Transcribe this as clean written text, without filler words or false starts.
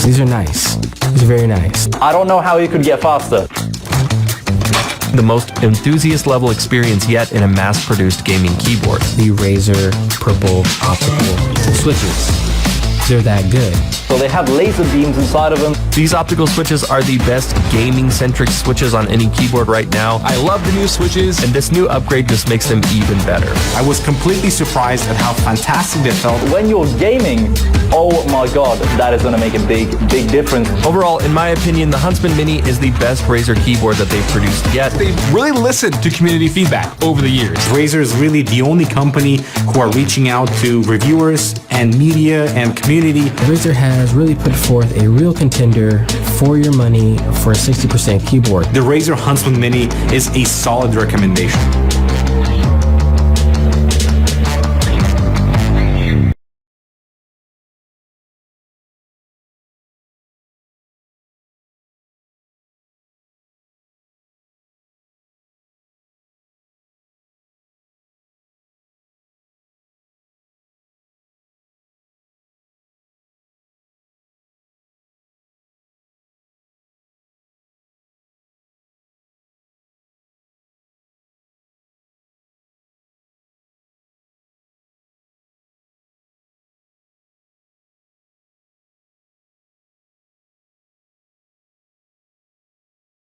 These are nice. These are very nice. I don't know how you could get faster. The most enthusiast level experience yet in a mass-produced gaming keyboard. The Razer Purple Optical switches. They're that good. So they have laser beams inside of them. These optical switches are the best gaming-centric switches on any keyboard right now. I love the new switches, And this new upgrade just makes them even better. I was completely surprised at how fantastic they felt. When you're gaming, oh my god, that is going to make a big difference. Overall, in my opinion, the Huntsman Mini is the best Razer keyboard that they've produced yet. they've really listened to community feedback over the years. Razer is really the only company who are reaching out to reviewers and media and community. Razer has really put forth a real contender for your money for a 60% keyboard. The Razer Huntsman Mini is a solid recommendation.